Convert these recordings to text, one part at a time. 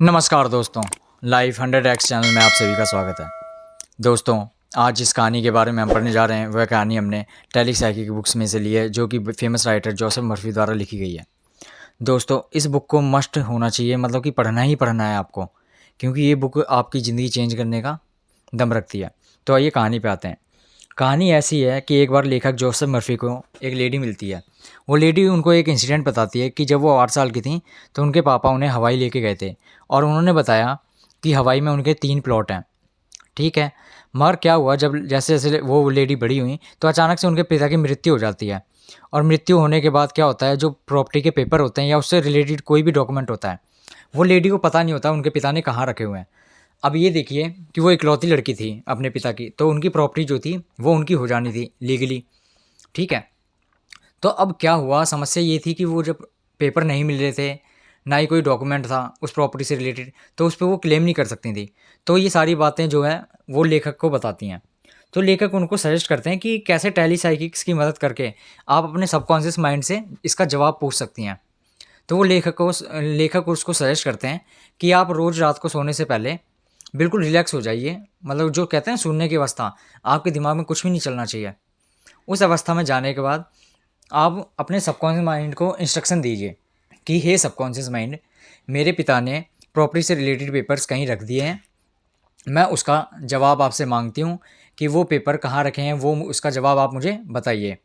नमस्कार दोस्तों, life 100x channel में आप सभी का स्वागत है। दोस्तों, आज जिस कहानी के बारे में हम पढ़ने जा रहे हैं वह कहानी हमने टेली साइकिल की बुक्स में से ली है, जो कि फेमस राइटर जोसेफ मर्फी द्वारा लिखी गई है। दोस्तों, इस बुक को मस्ट होना चाहिए, मतलब कि पढ़ना ही पढ़ना है आपको, क्योंकि ये बुक आपकी ज़िंदगी चेंज करने का दम रखती है। तो आइए कहानी पे आते हैं। कहानी ऐसी है कि एक बार लेखक जोसेफ मर्फी को एक लेडी मिलती है। वो लेडी उनको एक इंसिडेंट बताती है कि जब वो 8 साल की थी तो उनके पापा उन्हें हवाई लेके गए थे और उन्होंने बताया कि हवाई में उनके 3 प्लॉट हैं। ठीक है, मगर क्या हुआ, जब जैसे जैसे वो लेडी बड़ी हुई तो अचानक से उनके पिता की मृत्यु हो जाती है। और मृत्यु होने के बाद क्या होता है, जो प्रॉपर्टी के पेपर होते हैं या उससे रिलेटेड कोई भी डॉक्यूमेंट होता है, वो लेडी को पता नहीं होता उनके पिता ने कहाँ रखे हुए हैं। अब ये देखिए कि वो इकलौती लड़की थी अपने पिता की, तो उनकी प्रॉपर्टी जो थी वो उनकी हो जानी थी लीगली। ठीक है, तो अब क्या हुआ, समस्या ये थी कि वो जब पेपर नहीं मिल रहे थे, ना ही कोई डॉक्यूमेंट था उस प्रॉपर्टी से रिलेटेड, तो उस पर वो क्लेम नहीं कर सकती थी। तो ये सारी बातें जो है वो लेखक को बताती हैं। तो लेखक उनको सजेस्ट करते हैं कि कैसे टेली साइकिक्स की मदद करके आप अपने सबकॉन्शियस माइंड से इसका जवाब पूछ सकती हैं। तो वो लेखक उसको सजेस्ट करते हैं कि आप रोज़ रात को सोने से पहले बिल्कुल रिलैक्स हो जाइए, मतलब जो कहते हैं सुनने की अवस्था, आपके दिमाग में कुछ भी नहीं चलना चाहिए। उस अवस्था में जाने के बाद आप अपने सबकॉन्शियस माइंड को इंस्ट्रक्शन दीजिए कि हे सबकॉन्शियस माइंड, मेरे पिता ने प्रॉपर्टी से रिलेटेड पेपर्स कहीं रख दिए हैं, मैं उसका जवाब आपसे मांगती हूँ कि वो पेपर कहाँ रखे हैं, वो उसका जवाब आप मुझे बताइए।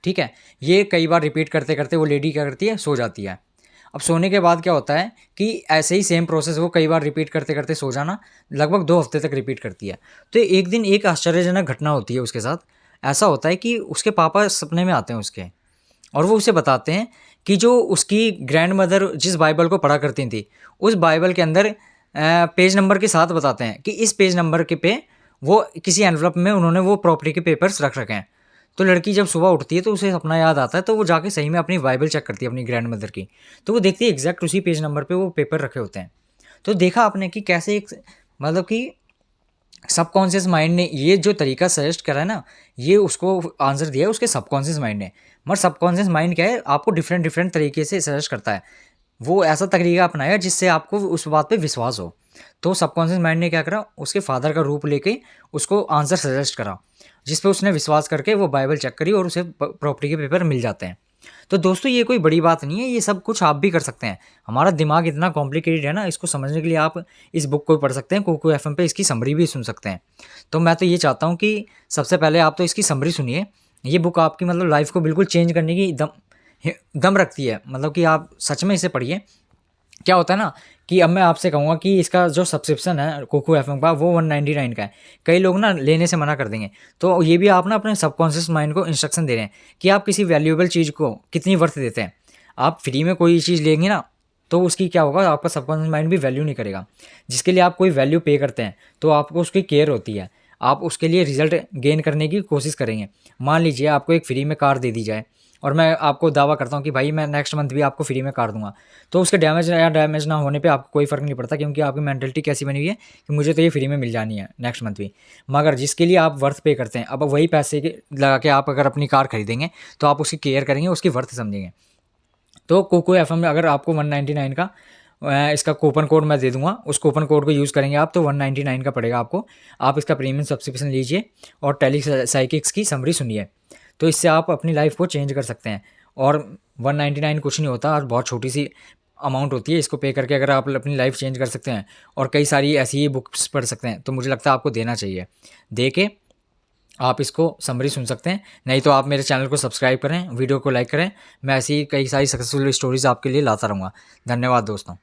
ठीक है, ये कई बार रिपीट करते करते वो लेडी क्या करती है, सो जाती है। अब सोने के बाद क्या होता है कि ऐसे ही सेम प्रोसेस वो कई बार रिपीट करते करते सो जाना लगभग 2 हफ्ते तक रिपीट करती है। तो एक दिन एक आश्चर्यजनक घटना होती है उसके साथ। ऐसा होता है कि उसके पापा सपने में आते हैं उसके, और वो उसे बताते हैं कि जो उसकी ग्रैंड मदर जिस बाइबल को पढ़ा करती थी, उस बाइबल के अंदर पेज नंबर के साथ बताते हैं कि इस पेज नंबर के पे वो किसी एनवलप में उन्होंने वो प्रॉपर्टी के पेपर्स रख रखे हैं। तो लड़की जब सुबह उठती है तो उसे सपना याद आता है, तो वो जाके सही में अपनी बाइबल चेक करती है अपनी ग्रैंड मदर की, तो वो देखती है एग्जैक्ट उसी पेज नंबर पे वो पेपर रखे होते हैं। तो देखा आपने कि कैसे एक, मतलब कि सबकॉन्शियस माइंड ने ये जो तरीका सजेस्ट करा है ना, ये उसको आंसर दिया है उसके सबकॉन्शियस माइंड ने। मगर सबकॉन्शियस माइंड क्या है, आपको डिफरेंट डिफरेंट तरीके से सजेस्ट करता है। वो ऐसा तरीका अपनाएगा जिससे आपको उस बात पे विश्वास हो। तो सबकॉन्शियस माइंड ने क्या करा, उसके फादर का रूप लेके उसको आंसर सजेस्ट करा, जिस पे उसने विश्वास करके वो बाइबल चेक करी और उसे प्रॉपर्टी के पेपर मिल जाते हैं। तो दोस्तों, ये कोई बड़ी बात नहीं है, ये सब कुछ आप भी कर सकते हैं। हमारा दिमाग इतना कॉम्प्लिकेटेड है ना, इसको समझने के लिए आप इस बुक को पढ़ सकते हैं, कोको एफएम पे इसकी समरी भी सुन सकते हैं। तो मैं तो ये चाहता हूँ कि सबसे पहले आप तो इसकी समरी सुनिए। ये बुक आपकी मतलब लाइफ को बिल्कुल चेंज करने की दम रखती है, मतलब कि आप सच में इसे पढ़िए। क्या होता है ना कि अब मैं आपसे कहूँगा कि इसका जो सब्सक्रिप्शन है कोको एफएम का, वो 199 का है। कई लोग ना लेने से मना कर देंगे, तो ये भी आप ना अपने सबकॉन्शियस माइंड को इंस्ट्रक्शन दे रहे हैं कि आप किसी वैल्यूएबल चीज़ को कितनी वर्थ देते हैं। आप फ्री में कोई चीज़ लेंगे ना, तो उसकी क्या होगा, आपका सबकॉन्शियस माइंड भी वैल्यू नहीं करेगा। जिसके लिए आप कोई वैल्यू पे करते हैं तो आपको उसकी केयर होती है, आप उसके लिए रिजल्ट गेन करने की कोशिश करेंगे। मान लीजिए आपको एक फ्री में कार दे दी जाए, और मैं आपको दावा करता हूँ कि भाई मैं नेक्स्ट मंथ भी आपको फ्री में कार दूंगा, तो उसके डैमेज ना होने पे आपको कोई फ़र्क नहीं पड़ता, क्योंकि आपकी मेंटलिटी कैसी बनी हुई है कि मुझे तो ये फ्री में मिल जानी है नेक्स्ट मंथ भी। मगर जिसके लिए आप वर्थ पे करते हैं, अब वही पैसे लगा के आप अगर अपनी कार खरीदेंगे तो आप उसकी केयर करेंगे, उसकी वर्थ समझेंगे। तो कोको एफएम में अगर आपको 199 का इसका कूपन कोड मैं दे दूंगा, उस कूपन कोड को यूज़ करेंगे आप, तो 199 का पड़ेगा आपको। आप इसका प्रीमियम सब्सक्रिप्शन लीजिए और टेली साइकिक्स की समरी सुनिए, तो इससे आप अपनी लाइफ को चेंज कर सकते हैं। और 199 कुछ नहीं होता, और बहुत छोटी सी अमाउंट होती है। इसको पे करके अगर आप अपनी लाइफ चेंज कर सकते हैं और कई सारी ऐसी ही बुक्स पढ़ सकते हैं, तो मुझे लगता है आपको देना चाहिए। दे के आप इसको समरी सुन सकते हैं। नहीं तो आप मेरे चैनल को सब्सक्राइब करें, वीडियो को लाइक करें। मैं ऐसी कई सारी सक्सेसफुल स्टोरीज़ आपके लिए लाता रहूँगा। धन्यवाद दोस्तों।